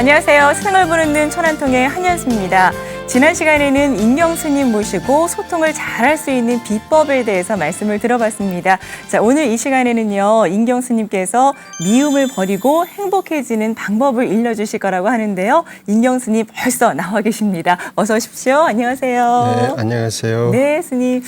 안녕하세요. 세상을 부르는 천안통의 한현수입니다. 지난 시간에는 인경스님 모시고 소통을 잘할 수 있는 비법에 대해서 말씀을 들어봤습니다. 자, 오늘 이 시간에는요, 인경스님께서 미움을 버리고 행복해지는 방법을 일러주실 거라고 하는데요. 인경스님 벌써 나와 계십니다. 어서 오십시오. 안녕하세요. 네, 안녕하세요. 네, 스님.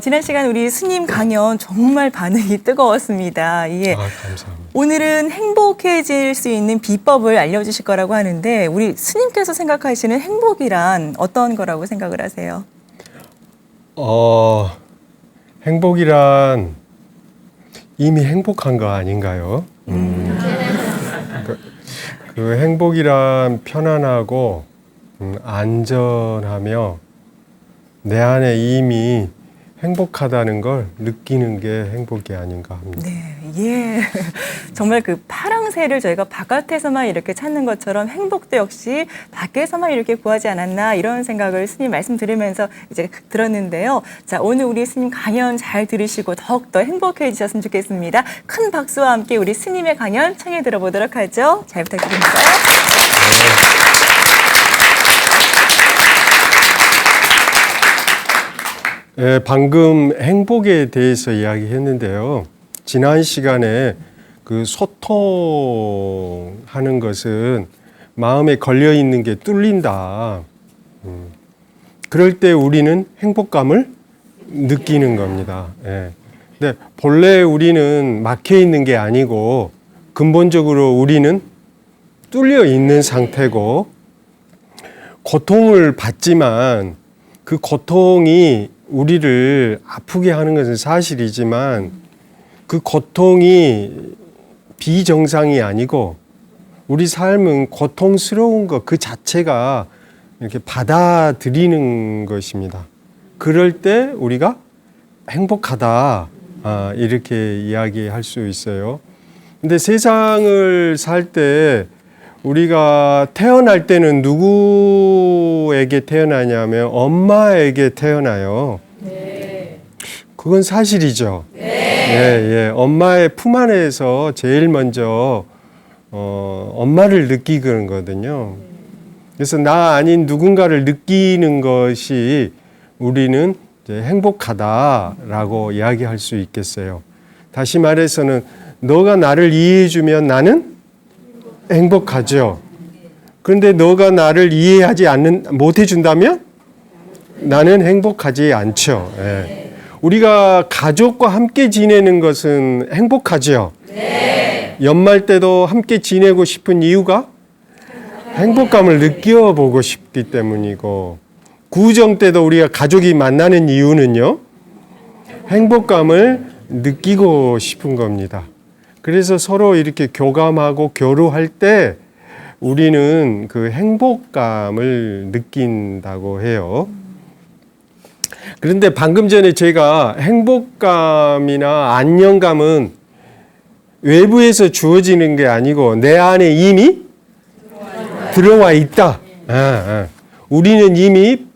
지난 시간 우리 스님 강연 정말 반응이 뜨거웠습니다. 예. 감사합니다. 오늘은 행복해질 수 있는 비법을 알려주실 거라고 하는데 우리 스님께서 생각하시는 행복이란 어떤 거라고 생각을 하세요? 행복이란 이미 행복한 거 아닌가요? 그 행복이란 편안하고 안전하며 내 안에 이미 행복하다는 걸 느끼는 게 행복이 아닌가 합니다. 네, 예. 정말 그 파랑새를 저희가 바깥에서만 이렇게 찾는 것처럼 행복도 역시 밖에서만 이렇게 구하지 않았나 이런 생각을 스님 말씀 들으면서 이제 들었는데요. 자, 오늘 우리 스님 강연 잘 들으시고 더욱더 행복해지셨으면 좋겠습니다. 큰 박수와 함께 우리 스님의 강연 청해 들어보도록 하죠. 잘 부탁드립니다. 네, 방금 행복에 대해서 이야기했는데요. 지난 시간에 그 소통하는 것은 마음에 걸려 있는 게 뚫린다. 그럴 때 우리는 행복감을 느끼는 겁니다. 예. 근데 본래 우리는 막혀 있는 게 아니고 근본적으로 우리는 뚫려 있는 상태고 고통을 받지만 그 고통이 우리를 아프게 하는 것은 사실이지만 그 고통이 비정상이 아니고 우리 삶은 고통스러운 것 그 자체가 이렇게 받아들이는 것입니다. 그럴 때 우리가 행복하다 이렇게 이야기할 수 있어요. 근데 세상을 살 때 우리가 태어날 때는 누구에게 태어나냐면 엄마에게 태어나요. 네. 그건 사실이죠. 네. 예. 엄마의 품 안에서 제일 먼저 엄마를 느끼는 거거든요. 그래서 나 아닌 누군가를 느끼는 것이 우리는 이제 행복하다라고 이야기할 수 있겠어요. 다시 말해서는 너가 나를 이해해주면 나는 행복하죠. 그런데 너가 나를 이해하지 못해준다면 나는 행복하지 않죠. 예. 우리가 가족과 함께 지내는 것은 행복하죠. 네. 연말 때도 함께 지내고 싶은 이유가 행복감을 느껴보고 싶기 때문이고 구정 때도 우리가 가족이 만나는 이유는요. 행복감을 느끼고 싶은 겁니다. 그래서 서로 이렇게 교감하고 교류할 때 우리는 그 행복감을 느낀다고 해요. 그런데 방금 전에 제가 행복감이나 안녕감은 외부에서 주어지는 게 아니고 내 안에 이미 들어와 있다. 우리는 이미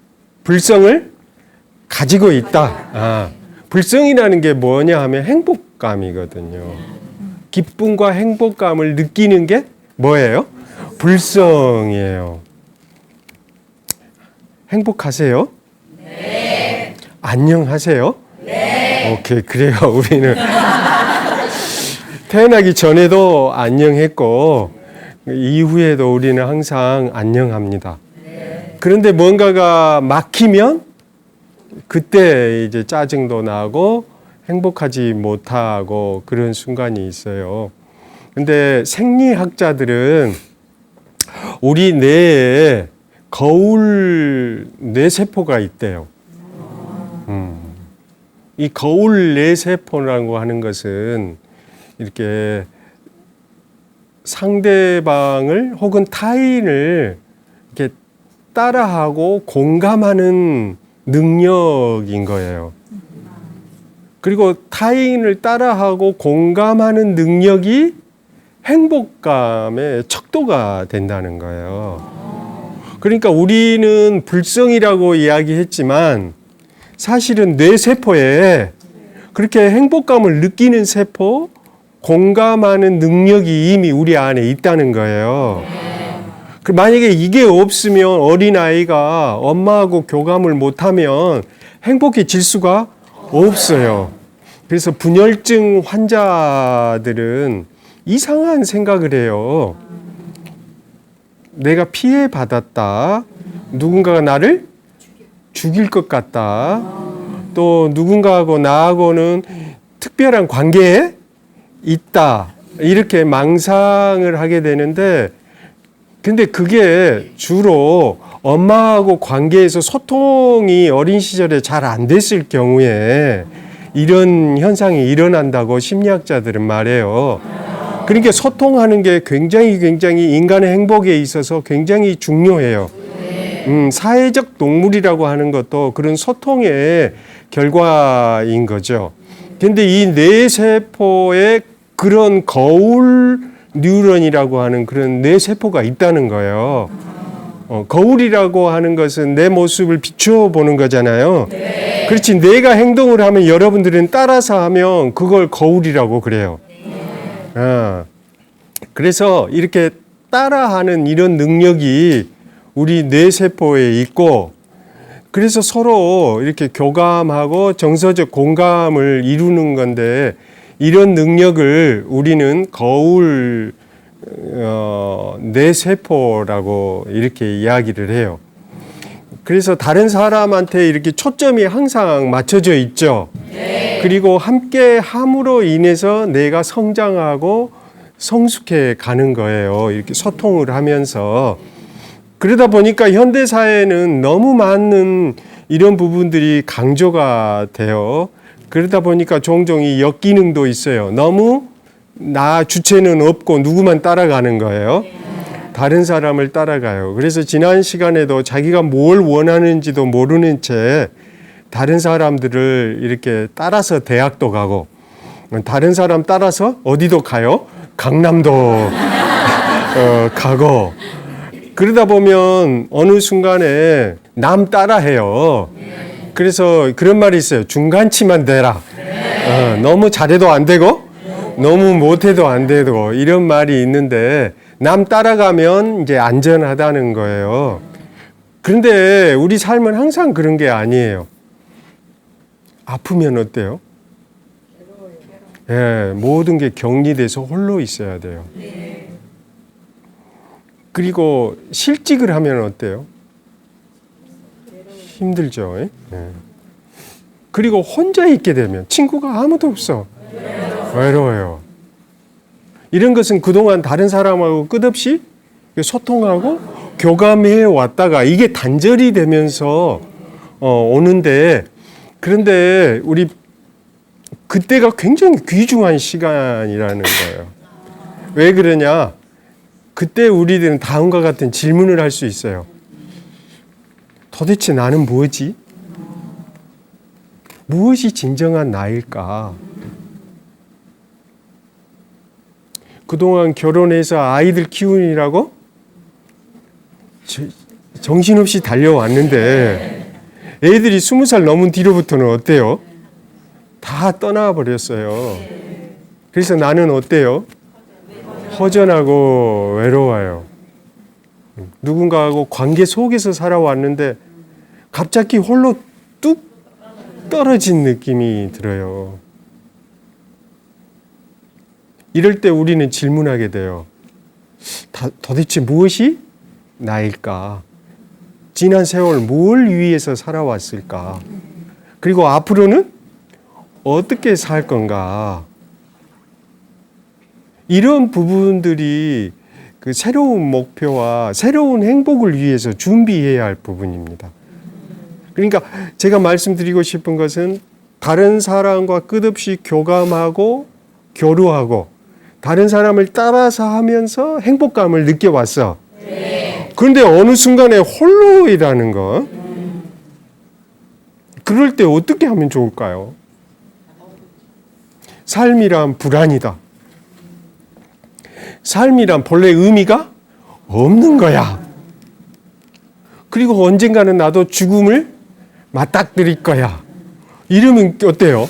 불성을 가지고 있다. 불성이라는 게 뭐냐 하면 행복감이거든요. 기쁨과 행복감을 느끼는 게 뭐예요? 불성이에요. 행복하세요? 네. 안녕하세요? 네. 오케이, 그래요. 우리는 태어나기 전에도 안녕했고 이후에도 우리는 항상 안녕합니다. 네. 그런데 뭔가가 막히면 그때 이제 짜증도 나고 행복하지 못하고 그런 순간이 있어요. 근데 생리학자들은 우리 뇌에 거울 뇌세포가 있대요. 이 거울 뇌세포라고 하는 것은 이렇게 상대방을 혹은 타인을 이렇게 따라하고 공감하는 능력인 거예요. 그리고 타인을 따라하고 공감하는 능력이 행복감의 척도가 된다는 거예요. 그러니까 우리는 불성이라고 이야기했지만 사실은 뇌세포에 그렇게 행복감을 느끼는 세포, 공감하는 능력이 이미 우리 안에 있다는 거예요. 만약에 이게 없으면 어린아이가 엄마하고 교감을 못하면 행복해질 수가 없어요. 그래서 분열증 환자들은 이상한 생각을 해요. 내가 피해받았다. 누군가가 나를 죽일 것 같다. 또 누군가하고 나하고는 특별한 관계에 있다. 이렇게 망상을 하게 되는데, 근데 그게 주로 엄마하고 관계에서 소통이 어린 시절에 잘 안 됐을 경우에 이런 현상이 일어난다고 심리학자들은 말해요. 그러니까 소통하는 게 굉장히 인간의 행복에 있어서 굉장히 중요해요. 사회적 동물이라고 하는 것도 그런 소통의 결과인 거죠. 근데 이 뇌세포에 그런 거울 뉴런이라고 하는 그런 뇌세포가 있다는 거예요. 거울이라고 하는 것은 내 모습을 비춰보는 거잖아요. 네. 그렇지, 내가 행동을 하면 여러분들은 따라서 하면 그걸 거울이라고 그래요. 그래서 이렇게 따라하는 이런 능력이 우리 뇌세포에 있고, 그래서 서로 이렇게 교감하고 정서적 공감을 이루는 건데, 이런 능력을 우리는 거울 뇌세포라고 이렇게 이야기를 해요. 그래서 다른 사람한테 이렇게 초점이 항상 맞춰져 있죠. 네. 그리고 함께 함으로 인해서 내가 성장하고 성숙해 가는 거예요. 이렇게 소통을 하면서. 그러다 보니까 현대 사회는 너무 많은 이런 부분들이 강조가 돼요. 그러다 보니까 종종 이 역기능도 있어요. 너무 나 주체는 없고 누구만 따라가는 거예요. 다른 사람을 따라가요. 그래서 지난 시간에도 자기가 뭘 원하는지도 모르는 채 다른 사람들을 이렇게 따라서 대학도 가고, 다른 사람 따라서 어디도 가요? 강남도 가고. 그러다 보면 어느 순간에 남 따라해요. 그래서 그런 말이 있어요. 중간치만 되라. 너무 잘해도 안 되고 너무 못해도 안 되고, 이런 말이 있는데, 남 따라가면 이제 안전하다는 거예요. 그런데 우리 삶은 항상 그런 게 아니에요. 아프면 어때요? 예, 모든 게 격리돼서 홀로 있어야 돼요. 그리고 실직을 하면 어때요? 힘들죠. 예? 그리고 혼자 있게 되면 친구가 아무도 없어. 외로워요. 이런 것은 그동안 다른 사람하고 끝없이 소통하고 교감해 왔다가 이게 단절이 되면서 오는데, 그런데 우리 그때가 굉장히 귀중한 시간이라는 거예요. 왜 그러냐? 그때 우리들은 다음과 같은 질문을 할 수 있어요. 도대체 나는 뭐지? 무엇이 진정한 나일까? 그동안 결혼해서 아이들 키우느라고 정신없이 달려왔는데, 애들이 20살 넘은 뒤로부터는 어때요? 다 떠나버렸어요. 그래서 나는 어때요? 허전하고 외로워요. 누군가하고 관계 속에서 살아왔는데 갑자기 홀로 뚝 떨어진 느낌이 들어요. 이럴 때 우리는 질문하게 돼요. 도대체 무엇이 나일까? 지난 세월 뭘 위해서 살아왔을까? 그리고 앞으로는 어떻게 살 건가? 이런 부분들이 그 새로운 목표와 새로운 행복을 위해서 준비해야 할 부분입니다. 그러니까 제가 말씀드리고 싶은 것은, 다른 사람과 끝없이 교감하고 교류하고 다른 사람을 따라서 하면서 행복감을 느껴왔어. 그런데 어느 순간에 홀로이라는 거, 그럴 때 어떻게 하면 좋을까요? 삶이란 불안이다. 삶이란 본래 의미가 없는 거야. 그리고 언젠가는 나도 죽음을 맞닥뜨릴 거야. 이러면 어때요?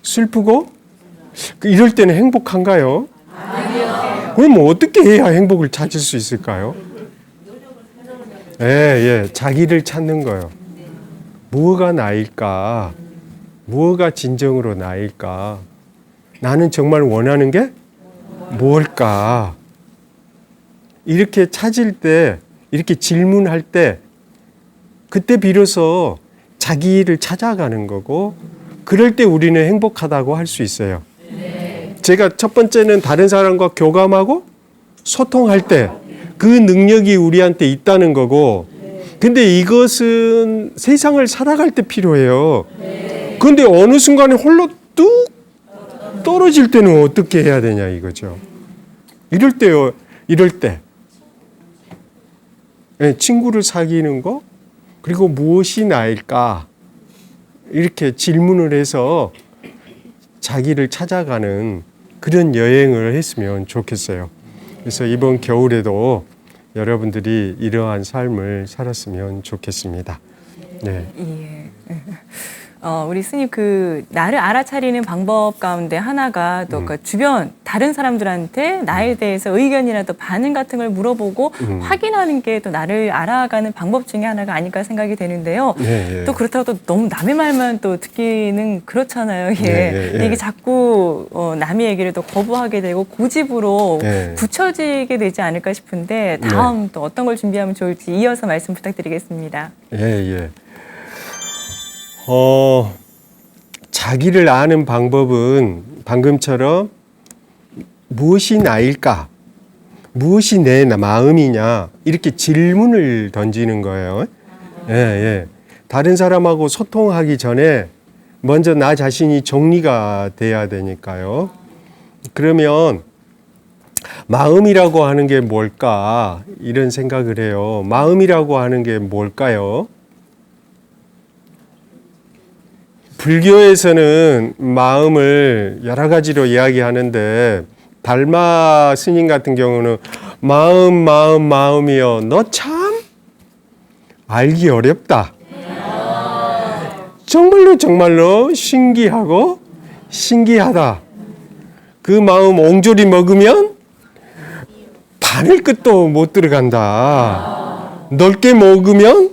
슬프고? 이럴 때는 행복한가요? 아니요. 그럼 어떻게 해야 행복을 찾을 수 있을까요? 자기를 찾는 거예요. 뭐가 나일까? 뭐가 진정으로 나일까? 나는 정말 원하는 게 뭘까? 이렇게 찾을 때, 이렇게 질문할 때, 그때 비로소 자기를 찾아가는 거고, 그럴 때 우리는 행복하다고 할 수 있어요. 제가 첫 번째는 다른 사람과 교감하고 소통할 때 그 능력이 우리한테 있다는 거고, 근데 이것은 세상을 살아갈 때 필요해요. 근데 어느 순간에 홀로 뚝 떨어질 때는 어떻게 해야 되냐 이거죠. 이럴 때요, 이럴 때. 친구를 사귀는 거, 그리고 무엇이 나일까? 이렇게 질문을 해서 자기를 찾아가는 그런 여행을 했으면 좋겠어요. 그래서 이번 겨울에도 여러분들이 이러한 삶을 살았으면 좋겠습니다. 네. 예. 우리 스님 나를 알아차리는 방법 가운데 하나가 또 그 주변 다른 사람들한테 나에 대해서 의견이나 또 반응 같은 걸 물어보고 확인하는 게 또 나를 알아가는 방법 중에 하나가 아닐까 생각이 되는데요. 또 그렇다고 또 너무 남의 말만 또 듣기는 그렇잖아요. 이게 자꾸 남의 얘기를 또 거부하게 되고 고집으로 굳혀지게 되지 않을까 싶은데 다음 또 어떤 걸 준비하면 좋을지 이어서 말씀 부탁드리겠습니다. 자기를 아는 방법은 방금처럼 무엇이 나일까? 무엇이 내 마음이냐? 이렇게 질문을 던지는 거예요. 다른 사람하고 소통하기 전에 먼저 나 자신이 정리가 돼야 되니까요. 그러면 마음이라고 하는 게 뭘까? 이런 생각을 해요. 마음이라고 하는 게 뭘까요? 불교에서는 마음을 여러 가지로 이야기하는데 달마 스님 같은 경우는 마음이여 너 참 알기 어렵다. 정말로 신기하고 신기하다. 그 마음 옹졸이 먹으면 바늘 끝도 못 들어간다. 넓게 먹으면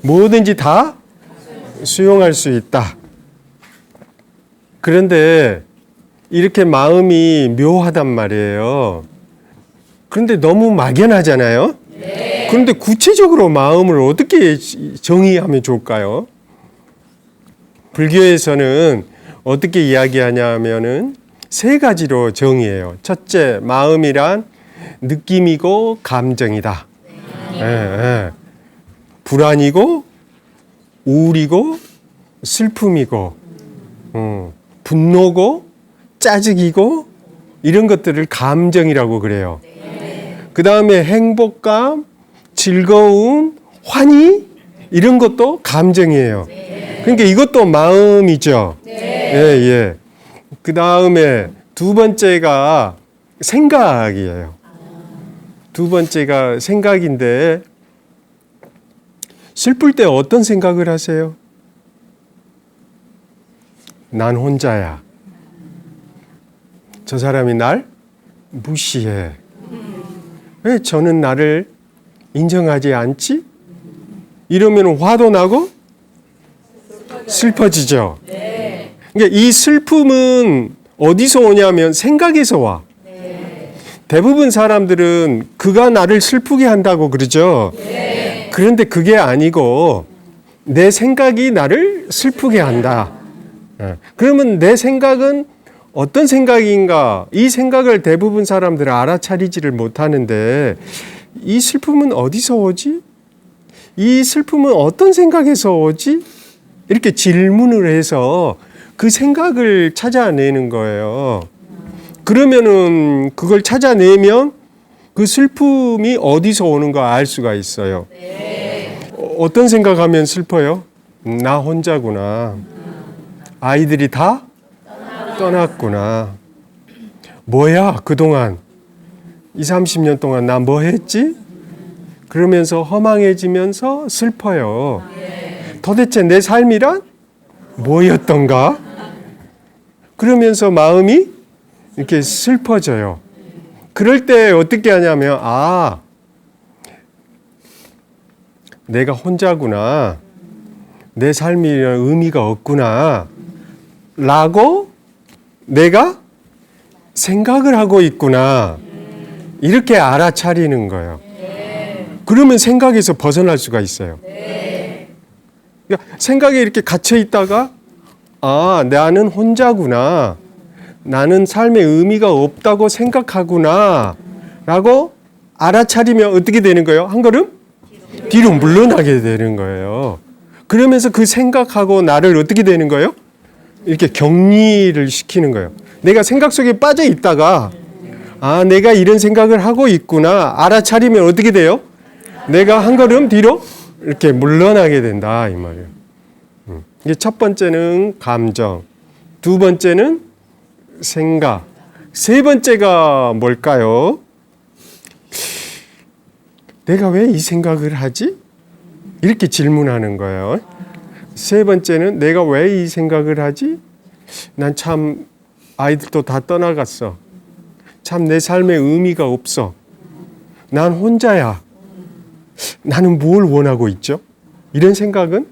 뭐든지 다 수용할 수 있다. 그런데 이렇게 마음이 묘하단 말이에요. 그런데 너무 막연하잖아요. 그런데 구체적으로 마음을 어떻게 정의하면 좋을까요? 불교에서는 어떻게 이야기하냐면은 세 가지로 정의해요. 첫째, 마음이란 느낌이고 감정이다. 불안이고 우울이고 슬픔이고 분노고 짜증이고 이런 것들을 감정이라고 그래요. 그 다음에 행복감, 즐거움, 환희 이런 것도 감정이에요. 그러니까 이것도 마음이죠. 그 다음에 두 번째가 생각이에요. 두 번째가 생각인데 슬플 때 어떤 생각을 하세요? 난 혼자야. 저 사람이 날 무시해. 왜 저는 나를 인정하지 않지? 이러면 화도 나고 슬퍼지죠. 그러니까 이 슬픔은 어디서 오냐면 생각에서 와. 대부분 사람들은 그가 나를 슬프게 한다고 그러죠. 그런데 그게 아니고 내 생각이 나를 슬프게 한다. 그러면 내 생각은 어떤 생각인가? 이 생각을 대부분 사람들은 알아차리지를 못하는데 이 슬픔은 어디서 오지? 이 슬픔은 어떤 생각에서 오지? 이렇게 질문을 해서 그 생각을 찾아내는 거예요. 그러면은 그걸 찾아내면 그 슬픔이 어디서 오는가 알 수가 있어요. 어떤 생각하면 슬퍼요? 나 혼자구나. 아이들이 다 떠났구나. 뭐야 그동안 20-30년 동안 나 뭐 했지? 그러면서 허망해지면서 슬퍼요. 도대체 내 삶이란 뭐였던가? 그러면서 마음이 이렇게 슬퍼져요. 그럴 때 어떻게 하냐면, 아, 내가 혼자구나. 내 삶이 의미가 없구나. 라고 내가 생각을 하고 있구나. 이렇게 알아차리는 거예요. 그러면 생각에서 벗어날 수가 있어요. 그러니까 생각에 이렇게 갇혀 있다가, 아, 나는 혼자구나. 나는 삶의 의미가 없다고 생각하구나. 라고 알아차리면 어떻게 되는 거예요? 한 걸음 뒤로 물러나게 되는 거예요. 그러면서 그 생각하고 나를 어떻게 되는 거예요? 이렇게 격리를 시키는 거예요. 내가 생각 속에 빠져 있다가, 아, 내가 이런 생각을 하고 있구나. 알아차리면 어떻게 돼요? 내가 한 걸음 뒤로 이렇게 물러나게 된다. 이 말이에요. 이게 첫 번째는 감정, 두 번째는 생각, 세 번째가 뭘까요? 내가 왜 이 생각을 하지? 이렇게 질문하는 거예요. 세 번째는 내가 왜 이 생각을 하지? 난 참 아이들도 다 떠나갔어. 참 내 삶에 의미가 없어. 난 혼자야. 나는 뭘 원하고 있죠? 이런 생각은?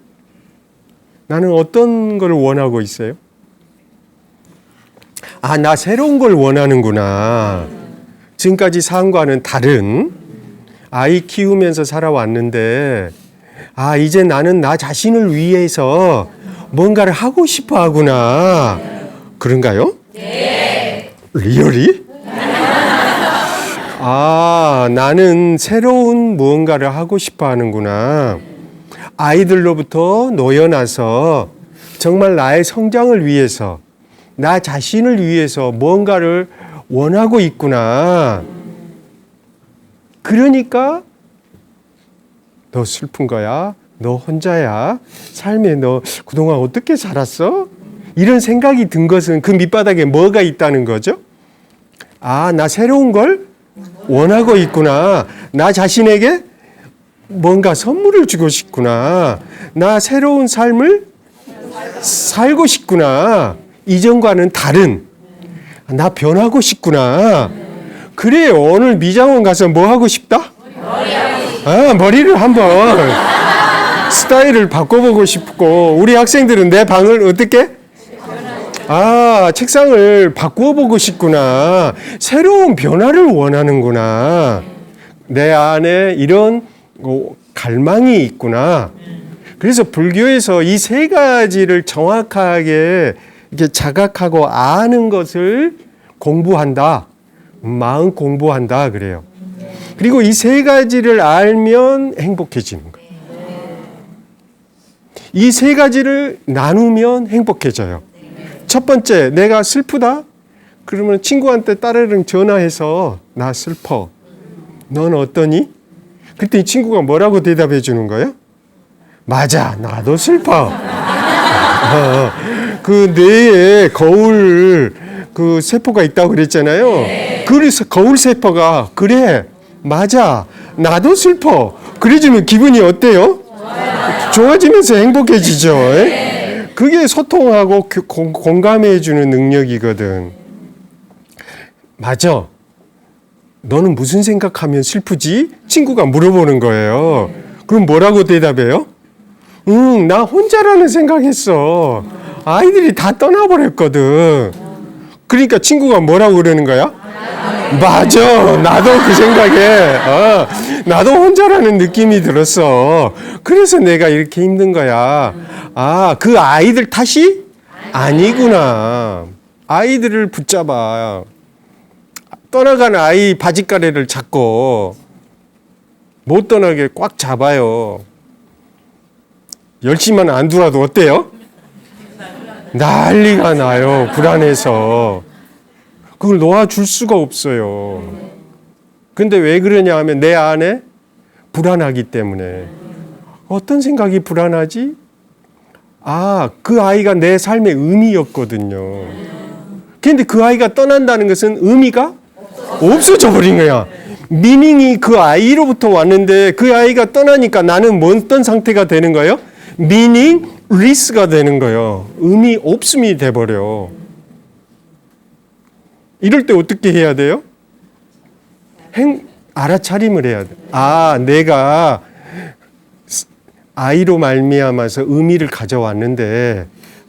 나는 어떤 걸 원하고 있어요? 아, 나 새로운 걸 원하는구나. 지금까지 삶과는 다른 아이 키우면서 살아왔는데, 아, 이제 나는 나 자신을 위해서 뭔가를 하고 싶어 하구나. 그런가요? 네. 리얼이? 아, 나는 새로운 무언가를 하고 싶어 하는구나. 아이들로부터 놓여나서 정말 나의 성장을 위해서, 나 자신을 위해서 뭔가를 원하고 있구나. 그러니까 너 슬픈 거야? 너 혼자야? 삶에 너 그동안 어떻게 살았어? 이런 생각이 든 것은 그 밑바닥에 뭐가 있다는 거죠? 아, 나 새로운 걸 원하고 있구나. 나 자신에게 뭔가 선물을 주고 싶구나. 나 새로운 삶을 살고 싶구나. 이전과는 다른. 나 변하고 싶구나. 그래, 오늘 미장원 가서 뭐 하고 싶다? 머리를 한번 스타일을 바꿔보고 싶고, 우리 학생들은 내 방을 어떻게? 아, 책상을 바꿔보고 싶구나. 새로운 변화를 원하는구나. 내 안에 이런 갈망이 있구나. 그래서 불교에서 이 세 가지를 정확하게 이렇게 자각하고 아는 것을 공부한다. 마음 공부한다 그래요. 그리고 이 세 가지를 알면 행복해지는 거예요. 이 세 가지를 나누면 행복해져요. 첫 번째, 내가 슬프다? 그러면 친구한테 따르릉 전화해서 나 슬퍼. 넌 어떠니? 그때 친구가 뭐라고 대답해 주는 거예요? 맞아, 나도 슬퍼. 그 뇌에 거울 그 세포가 있다고 그랬잖아요. 그래서 거울 세포가 그래, 맞아, 나도 슬퍼. 그래주면 기분이 어때요? 좋아지면서 행복해지죠. 그게 소통하고 공감해주는 능력이거든. 맞아. 너는 무슨 생각하면 슬프지? 친구가 물어보는 거예요. 그럼 뭐라고 대답해요? 나 혼자라는 생각했어. 아이들이 다 떠나버렸거든. 그러니까 친구가 뭐라고 그러는 거야? 맞아. 나도 그 생각에, 나도 혼자라는 느낌이 들었어. 그래서 내가 이렇게 힘든 거야. 아, 그 아이들 탓이 아니구나. 아이들을 붙잡아. 떠나간 아이 바짓가래를 잡고 못 떠나게 꽉 잡아요. 열심만 안 두라도 어때요? 난리가 나요. 불안해서. 그걸 놓아줄 수가 없어요. 근데 왜 그러냐 하면 내 안에 불안하기 때문에. 어떤 생각이 불안하지? 아, 그 아이가 내 삶의 의미였거든요. 근데 그 아이가 떠난다는 것은 의미가 없어져 버린 거야. 미닝이 그 아이로부터 왔는데 그 아이가 떠나니까 나는 어떤 상태가 되는 거예요? 미닝리스가 되는 거예요. 의미 없음이 돼버려. 이럴 때 어떻게 해야 돼요? 알아차림을 해야 돼. 아, 내가 아이로 말미암아서 의미를 가져왔는데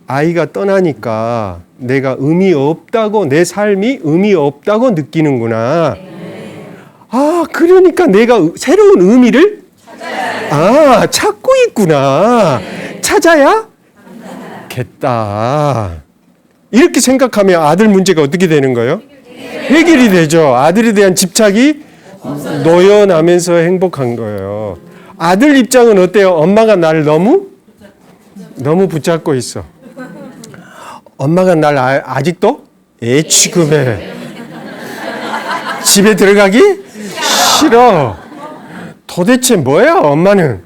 아이가 떠나니까 내가 의미 없다고, 내 삶이 의미 없다고 느끼는구나. 아, 그러니까 내가 새로운 의미를 찾고 있구나. 찾아야겠다. 이렇게 생각하면 아들 문제가 어떻게 되는 거예요? 해결이 되죠. 아들에 대한 집착이 노연하면서 행복한 거예요. 아들 입장은 어때요? 엄마가 날 너무 붙잡고 있어. 엄마가 날 아직도 취급해. 집에 들어가기 싫어. 도대체 뭐야, 엄마는?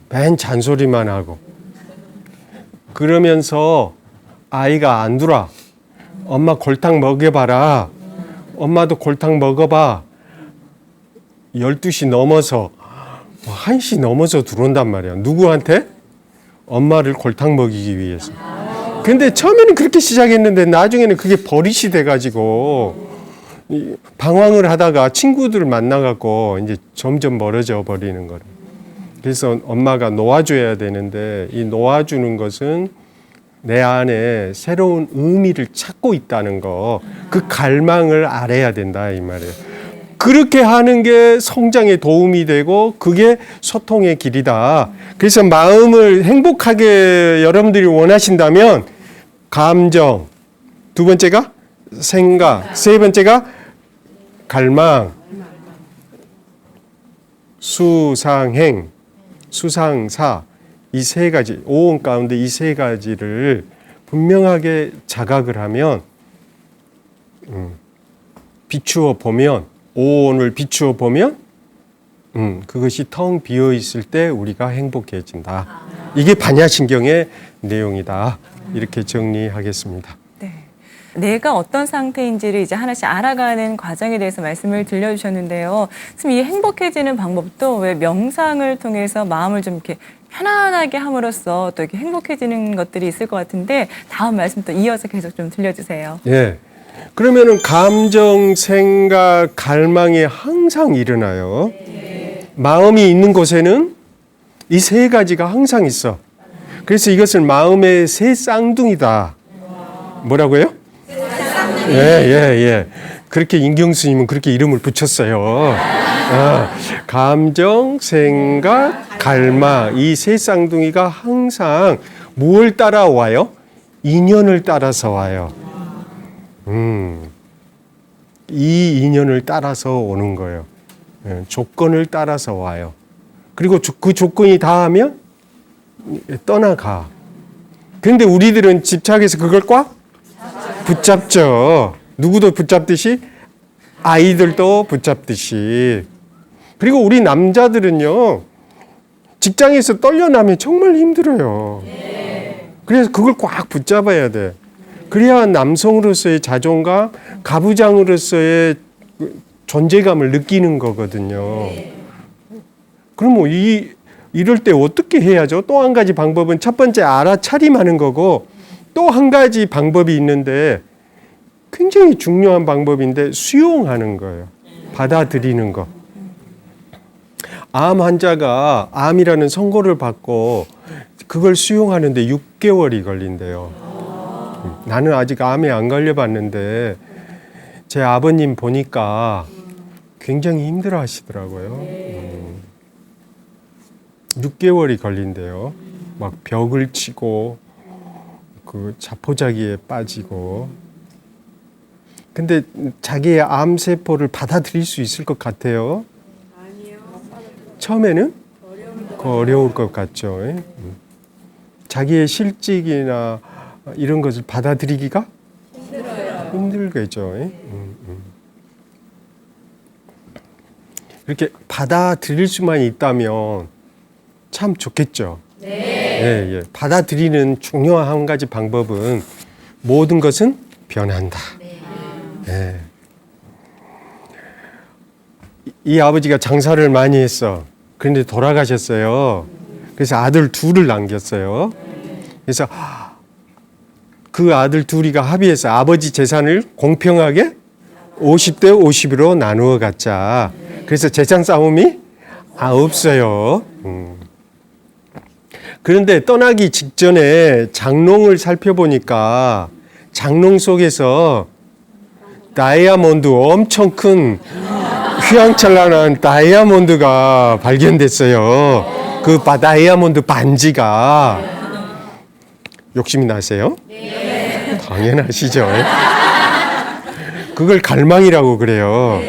맨 잔소리만 하고. 그러면서 아이가 안 들어. 엄마 골탕 먹여봐라. 엄마도 골탕 먹어봐. 12시 넘어서 1시 넘어서 들어온단 말이야. 누구한테? 엄마를 골탕 먹이기 위해서. 근데 처음에는 그렇게 시작했는데 나중에는 그게 버릇이 돼가지고 방황을 하다가 친구들을 만나갖고 이제 점점 멀어져 버리는 거예요. 그래서 엄마가 놓아줘야 되는데 이 놓아주는 것은 내 안에 새로운 의미를 찾고 있다는 거, 그 갈망을 알아야 된다 이 말이에요. 그렇게 하는 게 성장에 도움이 되고 그게 소통의 길이다. 그래서 마음을 행복하게 여러분들이 원하신다면 감정, 두 번째가 생각, 세 번째가 갈망, 수상행, 수상사, 이 세 가지, 오온 가운데 이 세 가지를 분명하게 자각을 하면 비추어 보면, 오온을 비추어 보면 그것이 텅 비어 있을 때 우리가 행복해진다. 이게 반야신경의 내용이다. 이렇게 정리하겠습니다. 네. 내가 어떤 상태인지를 이제 하나씩 알아가는 과정에 대해서 말씀을 들려주셨는데요. 이 행복해지는 방법도 왜 명상을 통해서 마음을 좀 이렇게 편안하게 함으로써 또 이렇게 행복해지는 것들이 있을 것 같은데 다음 말씀 또 이어서 계속 좀 들려주세요. 예. 그러면은 감정, 생각, 갈망이 항상 일어나요. 마음이 있는 곳에는 이 세 가지가 항상 있어. 그래서 이것을 마음의 세 쌍둥이다. 뭐라고요? 예. 그렇게 인경스님은 그렇게 이름을 붙였어요. 감정, 생각, 갈망, 이 세 쌍둥이가 항상 무엇을 따라와요? 인연을 따라서 와요. 이 인연을 따라서 오는 거예요. 조건을 따라서 와요. 그리고 그 조건이 닿으면 떠나가. 그런데 우리들은 집착해서 그걸 꽉 붙잡죠. 누구도 붙잡듯이 아이들도 붙잡듯이. 그리고 우리 남자들은요, 직장에서 떨려나면 정말 힘들어요. 그래서 그걸 꽉 붙잡아야 돼. 그래야 남성으로서의 자존감, 가부장으로서의 존재감을 느끼는 거거든요. 그럼 뭐 이럴 때 어떻게 해야죠? 또 한 가지 방법은 첫 번째 알아차림하는 거고, 또 한 가지 방법이 있는데 굉장히 중요한 방법인데 수용하는 거예요. 받아들이는 거. 암 환자가 암이라는 선고를 받고 그걸 수용하는데 6개월이 걸린대요. 나는 아직 암에 안 걸려봤는데 제 아버님 보니까 굉장히 힘들어 하시더라고요. 6개월이 걸린대요. 막 벽을 치고 그 자포자기에 빠지고. 근데 자기의 암세포를 받아들일 수 있을 것 같아요. 처음에는 어려울 것 같죠. 자기의 실직이나 이런 것을 받아들이기가 힘들겠죠. 이렇게 받아들일 수만 있다면 참 좋겠죠. 예. 받아들이는 중요한 한 가지 방법은 모든 것은 변한다. 예. 이 아버지가 장사를 많이 했어. 그런데 돌아가셨어요. 그래서 아들 둘을 남겼어요. 그래서 그 아들 둘이가 합의해서 아버지 재산을 공평하게 50대 50으로 나누어 갖자. 그래서 재산 싸움이 없어요. 그런데 떠나기 직전에 장롱을 살펴보니까 장롱 속에서 다이아몬드, 엄청 큰 휘황찬란한 다이아몬드가 발견됐어요. 그 다이아몬드 반지가. 욕심이 나세요? 네. 당연하시죠. 그걸 갈망이라고 그래요.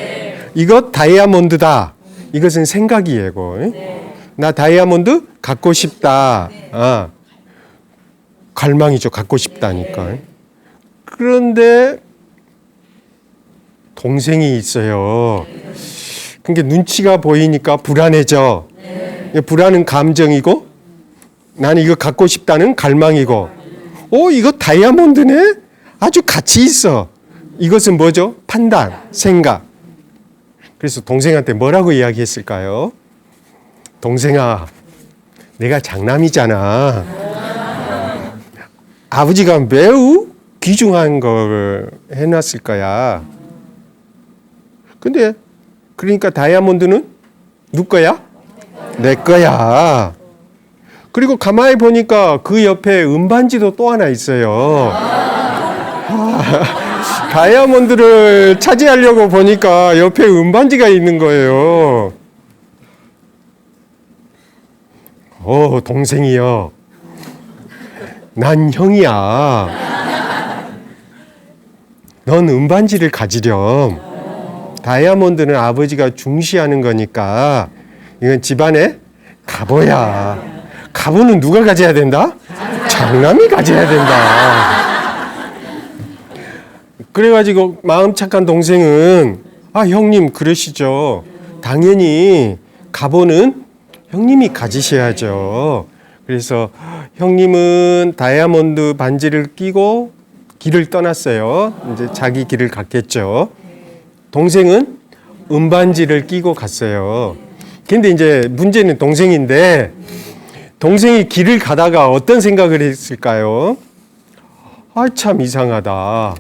이것 다이아몬드다. 이것은 생각이에요. 나 다이아몬드 갖고 싶다. 갈망이죠. 갖고 싶다니까. 그런데 동생이 있어요. 그러니까 눈치가 보이니까 불안해져. 불안은 감정이고 나는 이거 갖고 싶다는 갈망이고 이거 다이아몬드네? 아주 가치 있어. 이것은 뭐죠? 판단, 생각. 그래서 동생한테 뭐라고 이야기했을까요? 동생아, 내가 장남이잖아. 아버지가 매우 귀중한 걸 해놨을 거야. 근데 그러니까 다이아몬드는 누구 거야? 내 거야. 그리고 가만히 보니까 그 옆에 은반지도 또 하나 있어요. 다이아몬드를 차지하려고 보니까 옆에 은반지가 있는 거예요. 동생이요. 난 형이야. 넌 은반지를 가지렴. 다이아몬드는 아버지가 중시하는 거니까 이건 집안의 갑오야. 갑오는 누가 가져야 된다? 장남이 가져야 된다. 그래가지고 마음 착한 동생은 형님 그러시죠. 당연히 갑오는 형님이 가지셔야죠. 그래서 형님은 다이아몬드 반지를 끼고 길을 떠났어요. 이제 자기 길을 갔겠죠. 동생은 은반지를 끼고 갔어요. 근데 이제 문제는 동생인데 동생이 길을 가다가 어떤 생각을 했을까요? 참 이상하다.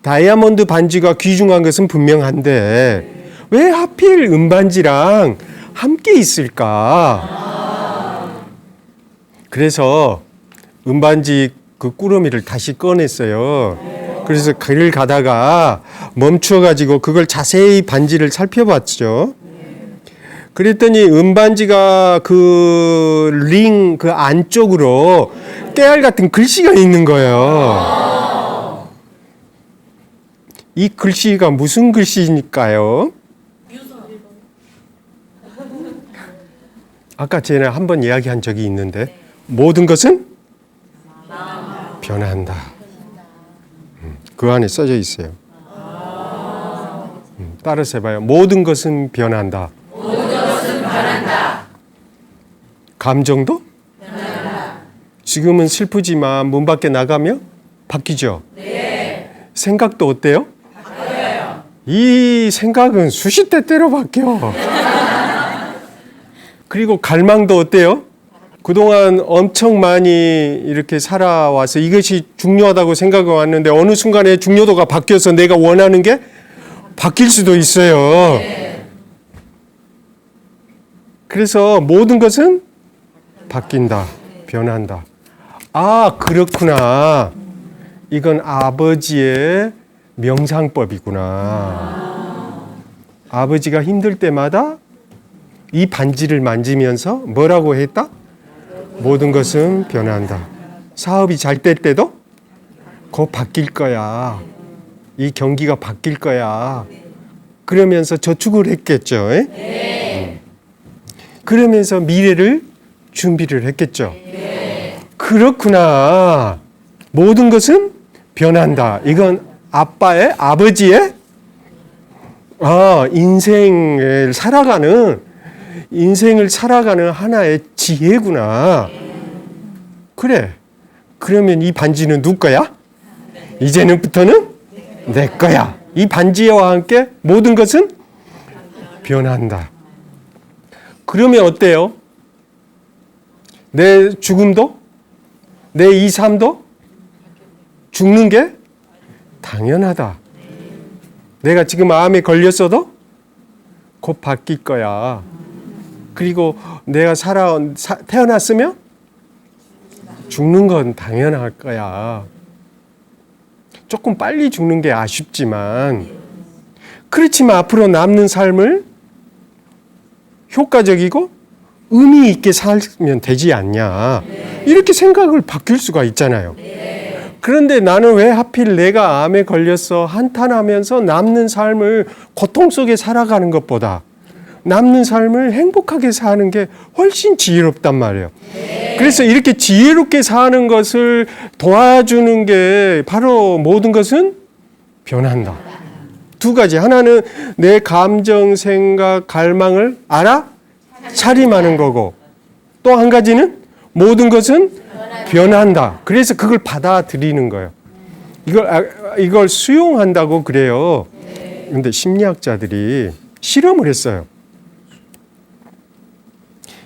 다이아몬드 반지가 귀중한 것은 분명한데 왜 하필 은반지랑 함께 있을까? 그래서 은반지 그 꾸러미를 다시 꺼냈어요. 그래서 길을 가다가 멈추어가지고 그걸 자세히 반지를 살펴봤죠. 그랬더니 은반지가 그 링 그 안쪽으로 깨알 같은 글씨가 있는 거예요. 이 글씨가 무슨 글씨일까요? 아까 전에 한번 이야기한 적이 있는데 모든 것은 변한다. 그 안에 써져 있어요. 따라서 해봐요. 모든 것은 변한다. 감정도? 변한다. 지금은 슬프지만 문 밖에 나가면 바뀌죠? 네. 생각도 어때요? 바뀌어요. 이 생각은 수십 대때로 바뀌어. 그리고 갈망도 어때요? 그동안 엄청 많이 이렇게 살아와서 이것이 중요하다고 생각해 왔는데 어느 순간에 중요도가 바뀌어서 내가 원하는 게 바뀔 수도 있어요. 네. 그래서 모든 것은 바뀐다, 변한다. 그렇구나. 이건 아버지의 명상법이구나. 아버지가 힘들 때마다 이 반지를 만지면서 뭐라고 했다? 모든 것은 변한다. 사업이 잘 될 때도 곧 바뀔 거야. 이 경기가 바뀔 거야. 그러면서 저축을 했겠죠. 그러면서 미래를 준비를 했겠죠. 그렇구나. 모든 것은 변한다. 이건 아버지의 인생을 살아가는 하나의 지혜구나. 그래. 그러면 이 반지는 누구 거야? 이제는부터는 내 거야. 이 반지와 함께 모든 것은 변한다. 그러면 어때요? 내 죽음도? 내 이 삶도? 죽는 게 당연하다. 내가 지금 암에 걸렸어도 곧 바뀔 거야. 그리고 내가 태어났으면 죽는 건 당연할 거야. 조금 빨리 죽는 게 아쉽지만, 그렇지만 앞으로 남는 삶을 효과적이고 의미 있게 살면 되지 않냐. 이렇게 생각을 바뀔 수가 있잖아요. 그런데 나는 왜 하필 내가 암에 걸려서 한탄하면서 남는 삶을 고통 속에 살아가는 것보다 남는 삶을 행복하게 사는 게 훨씬 지혜롭단 말이에요. 그래서 이렇게 지혜롭게 사는 것을 도와주는 게 바로 모든 것은 변한다. 두 가지. 하나는 내 감정, 생각, 갈망을 알아차림하는 거고, 또 한 가지는 모든 것은 변한다. 그래서 그걸 받아들이는 거예요. 이걸 수용한다고 그래요. 근데 심리학자들이 실험을 했어요.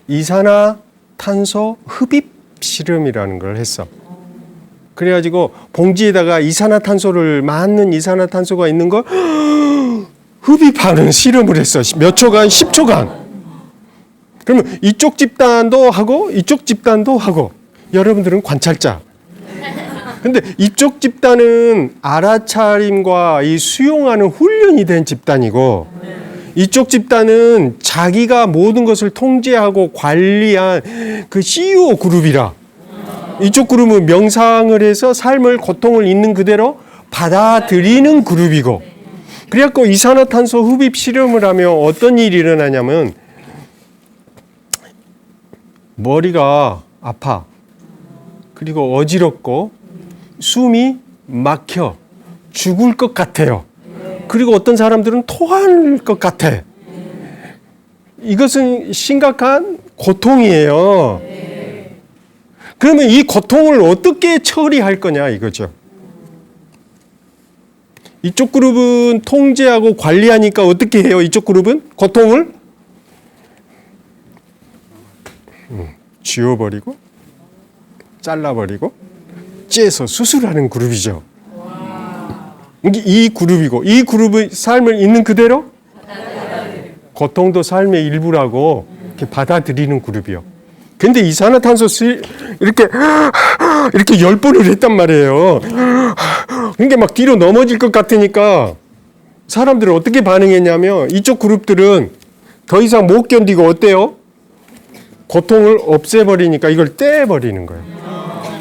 이산화탄소 흡입 실험이라는 걸 했어. 그래가지고 봉지에다가 맞는 이산화탄소가 있는 걸 흡입하는 실험을 했어. 몇 초간, 10초간. 그러면 이쪽 집단도 하고 이쪽 집단도 하고, 여러분들은 관찰자. 근데 이쪽 집단은 알아차림과 이 수용하는 훈련이 된 집단이고, 이쪽 집단은 자기가 모든 것을 통제하고 관리한 그 CEO 그룹이라. 이쪽 그룹은 명상을 해서 삶을, 고통을 있는 그대로 받아들이는 그룹이고. 그래갖고 이산화탄소 흡입 실험을 하면 어떤 일이 일어나냐면, 머리가 아파. 그리고 어지럽고 숨이 막혀 죽을 것 같아요. 그리고 어떤 사람들은 토할 것 같아. 이것은 심각한 고통이에요. 그러면 이 고통을 어떻게 처리할 거냐 이거죠. 이쪽 그룹은 통제하고 관리하니까 어떻게 해요? 이쪽 그룹은 고통을 쥐어버리고 잘라버리고 째서 수술하는 그룹이죠. 이 그룹이고, 이 그룹의 삶을 있는 그대로 고통도 삶의 일부라고 이렇게 받아들이는 그룹이요. 근데 이산화탄소 이렇게 10번을 했단 말이에요. 그게 막 뒤로 넘어질 것 같으니까 사람들은 어떻게 반응했냐면, 이쪽 그룹들은 더 이상 못 견디고 어때요? 고통을 없애버리니까 이걸 떼버리는 거예요.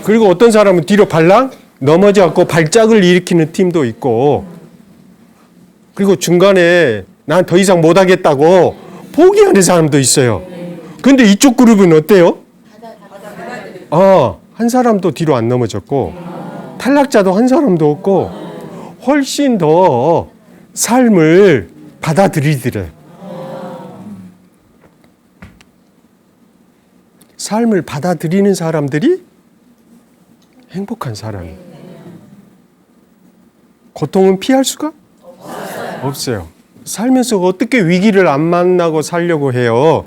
그리고 어떤 사람은 뒤로 발랑 넘어져갖고 발작을 일으키는 팀도 있고, 그리고 중간에 난 더 이상 못하겠다고 포기하는 사람도 있어요. 근데 이쪽 그룹은 어때요? 한 사람도 뒤로 안 넘어졌고, 탈락자도 한 사람도 없고, 훨씬 더 삶을 받아들이더래. 삶을 받아들이는 사람들이 행복한 사람이에요. 고통은 피할 수가 없어요. 살면서 어떻게 위기를 안 만나고 살려고 해요?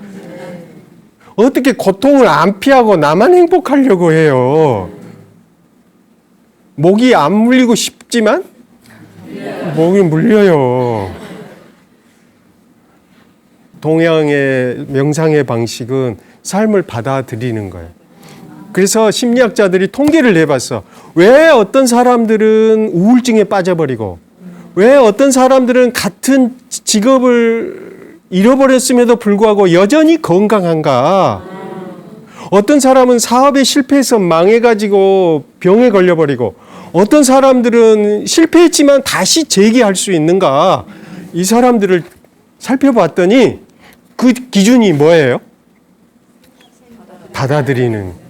어떻게 고통을 안 피하고 나만 행복하려고 해요? 목이 안 물리고 싶지만 목이 물려요. 동양의 명상의 방식은 삶을 받아들이는 거예요. 그래서 심리학자들이 통계를 내봤어. 왜 어떤 사람들은 우울증에 빠져버리고, 왜 어떤 사람들은 같은 직업을 잃어버렸음에도 불구하고 여전히 건강한가? 어떤 사람은 사업에 실패해서 망해가지고 병에 걸려버리고, 어떤 사람들은 실패했지만 다시 재기할 수 있는가? 이 사람들을 살펴봤더니 그 기준이 뭐예요? 받아들이는,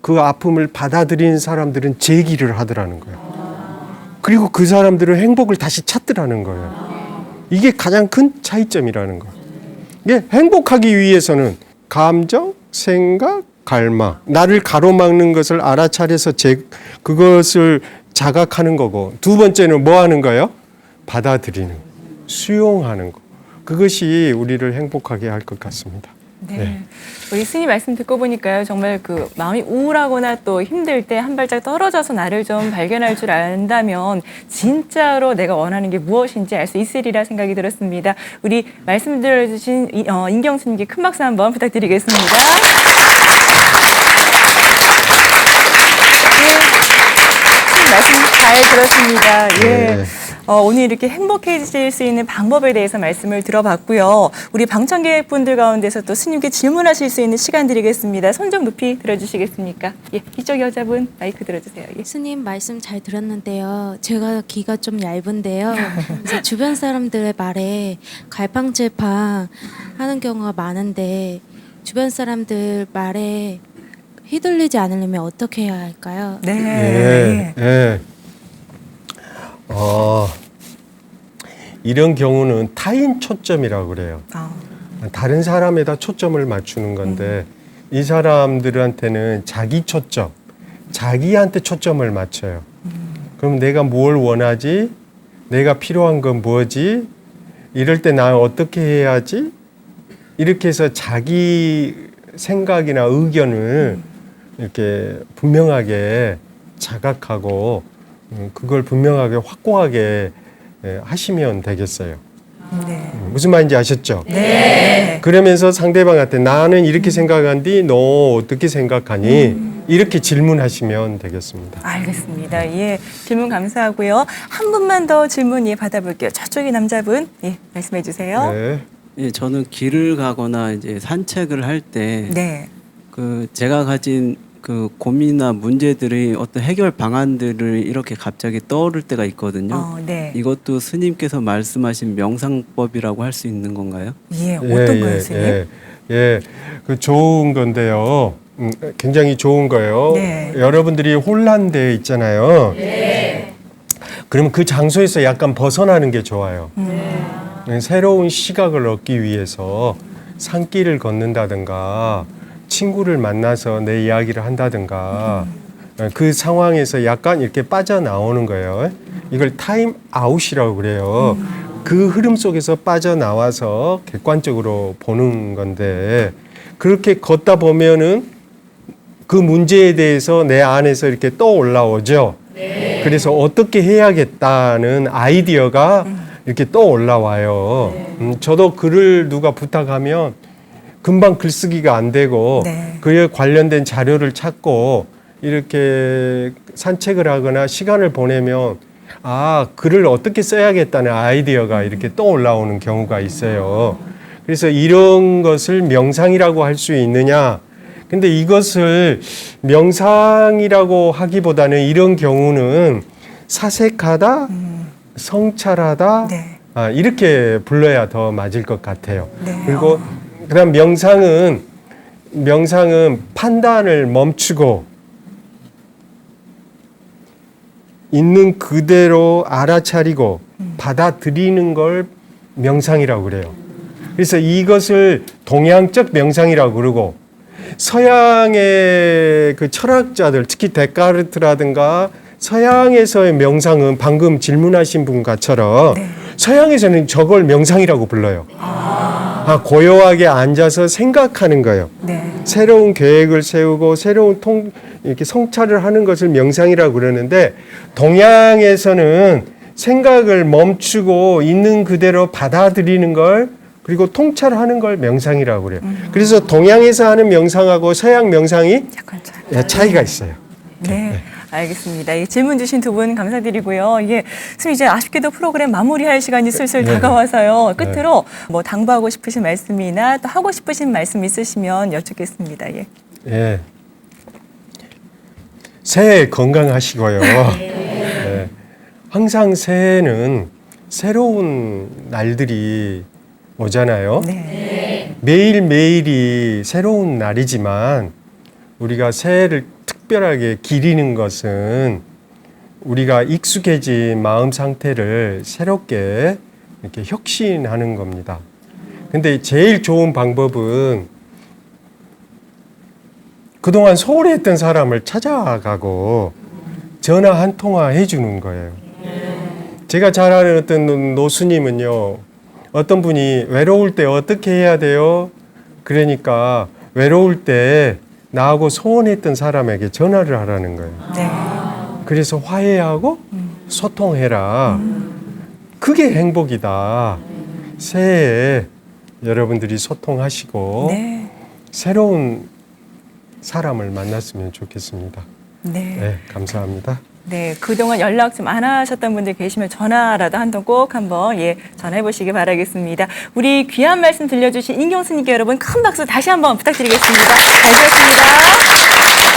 그 아픔을 받아들이는 사람들은 재기를 하더라는 거예요. 그리고 그 사람들은 행복을 다시 찾더라는 거예요. 이게 가장 큰 차이점이라는 거예요. 이게 행복하기 위해서는 감정, 생각, 갈망, 나를 가로막는 것을 알아차려서 그것을 자각하는 거고, 두 번째는 뭐 하는 거예요? 받아들이는, 수용하는 거. 그것이 우리를 행복하게 할 것 같습니다. 네. 우리 스님 말씀 듣고 보니까요, 정말 그 마음이 우울하거나 또 힘들 때 한 발짝 떨어져서 나를 좀 발견할 줄 안다면 진짜로 내가 원하는 게 무엇인지 알 수 있으리라 생각이 들었습니다. 우리 말씀 들어주신 인경 스님께 큰 박수 한번 부탁드리겠습니다. 네, 말씀 잘 들었습니다. 예. 네. 오늘 이렇게 행복해질 수 있는 방법에 대해서 말씀을 들어봤고요. 우리 방청객분들 가운데서 또 스님께 질문하실 수 있는 시간 드리겠습니다. 손 좀 높이 들어주시겠습니까? 예, 이쪽 여자분 마이크 들어주세요. 예. 스님 말씀 잘 들었는데요. 제가 귀가 좀 얇은데요. 이제 주변 사람들의 말에 갈팡질팡 하는 경우가 많은데 주변 사람들 말에 휘둘리지 않으려면 어떻게 해야 할까요? 네. 예. 예. 이런 경우는 타인 초점이라고 그래요. 다른 사람에다 초점을 맞추는 건데 이 사람들한테는 자기 초점, 자기한테 초점을 맞춰요. 그럼 내가 뭘 원하지? 내가 필요한 건 뭐지? 이럴 때 나 어떻게 해야지? 이렇게 해서 자기 생각이나 의견을 이렇게 분명하게 자각하고 그걸 분명하게 확고하게 하시면 되겠어요. 네. 무슨 말인지 아셨죠? 네. 그러면서 상대방한테 나는 이렇게 생각한디 너 어떻게 생각하니? 이렇게 질문하시면 되겠습니다. 알겠습니다. 예, 질문 감사하고요. 한 분만 더 질문 받아볼게요. 저쪽이 남자분, 예, 말씀해 주세요. 네. 예, 저는 길을 가거나 이제 산책을 할 때 네. 그 제가 가진 그 고민이나 문제들이 어떤 해결 방안들을 이렇게 갑자기 떠오를 때가 있거든요. 네. 이것도 스님께서 말씀하신 명상법이라고 할 수 있는 건가요? 예, 어떤 거요, 스님? 예, 그 좋은 건데요. 굉장히 좋은 거예요. 네. 여러분들이 혼란되어 있잖아요. 네. 그러면 그 장소에서 약간 벗어나는 게 좋아요. 새로운 시각을 얻기 위해서 산길을 걷는다든가 친구를 만나서 내 이야기를 한다든가 그 상황에서 약간 이렇게 빠져나오는 거예요. 이걸 타임 아웃이라고 그래요. 그 흐름 속에서 빠져나와서 객관적으로 보는 건데 그렇게 걷다 보면은 그 문제에 대해서 내 안에서 이렇게 떠올라오죠. 네. 그래서 어떻게 해야겠다는 아이디어가 이렇게 떠올라와요. 저도 글을 누가 부탁하면 금방 글쓰기가 안 되고 네. 그에 관련된 자료를 찾고 이렇게 산책을 하거나 시간을 보내면 글을 어떻게 써야겠다는 아이디어가 이렇게 떠올라오는 경우가 있어요. 그래서 이런 것을 명상이라고 할 수 있느냐? 근데 이것을 명상이라고 하기보다는 이런 경우는 사색하다, 성찰하다, 네. 이렇게 불러야 더 맞을 것 같아요. 네. 그리고 그다음 명상은 판단을 멈추고 있는 그대로 알아차리고 받아들이는 걸 명상이라고 그래요. 그래서 이것을 동양적 명상이라고 그러고 서양의 그 철학자들 특히 데카르트라든가 서양에서의 명상은 방금 질문하신 분과처럼 네. 서양에서는 저걸 명상이라고 불러요. 고요하게 앉아서 생각하는 거예요. 네. 새로운 계획을 세우고 새로운 이렇게 성찰을 하는 것을 명상이라고 그러는데 동양에서는 생각을 멈추고 있는 그대로 받아들이는 걸 그리고 통찰하는 걸 명상이라고 그래요. 그래서 동양에서 하는 명상하고 서양 명상이 약간 차이가 있어요. 네. 알겠습니다. 예, 질문 주신 두 분 감사드리고요. 예, 선생님 이제 아쉽게도 프로그램 마무리할 시간이 슬슬 다가와서요. 끝으로 뭐 당부하고 싶으신 말씀이나 또 하고 싶으신 말씀 있으시면 여쭙겠습니다. 예. 예. 새해 건강하시고요. 네. 항상 새해는 새로운 날들이 오잖아요. 네. 매일매일이 새로운 날이지만 우리가 새해를 특별하게 기리는 것은 우리가 익숙해진 마음 상태를 새롭게 이렇게 혁신하는 겁니다. 근데 제일 좋은 방법은 그동안 소홀히 했던 사람을 찾아가고 전화 한 통화 해주는 거예요. 제가 잘 아는 어떤 노스님은요, 어떤 분이 외로울 때 어떻게 해야 돼요? 그러니까 외로울 때 나하고 소원했던 사람에게 전화를 하라는 거예요. 네. 그래서 화해하고 소통해라. 그게 행복이다. 새해에 여러분들이 소통하시고 네. 새로운 사람을 만났으면 좋겠습니다. 네. 네, 감사합니다. 네, 그동안 연락 좀 안 하셨던 분들 계시면 전화라도 한번 꼭 한번 전화해 보시기 바라겠습니다. 우리 귀한 말씀 들려주신 인경스님께 여러분 큰 박수 다시 한번 부탁드리겠습니다. 잘 들었습니다.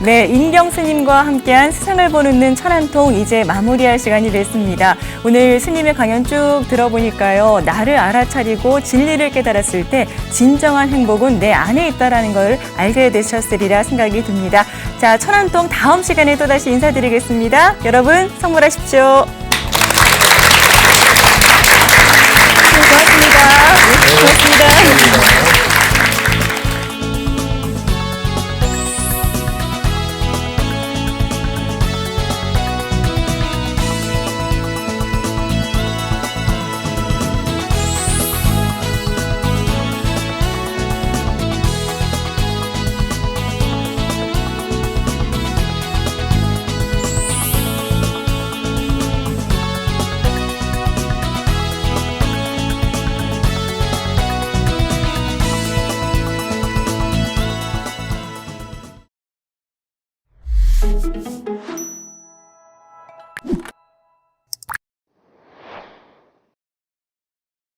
네, 인경스님과 함께한 세상을 보는 눈 천안통 이제 마무리할 시간이 됐습니다. 오늘 스님의 강연 쭉 들어보니까요. 나를 알아차리고 진리를 깨달았을 때 진정한 행복은 내 안에 있다는 걸 알게 되셨으리라 생각이 듭니다. 자, 천안통 다음 시간에 또다시 인사드리겠습니다. 여러분 선물하십시오. 고맙습니다. 고맙습니다.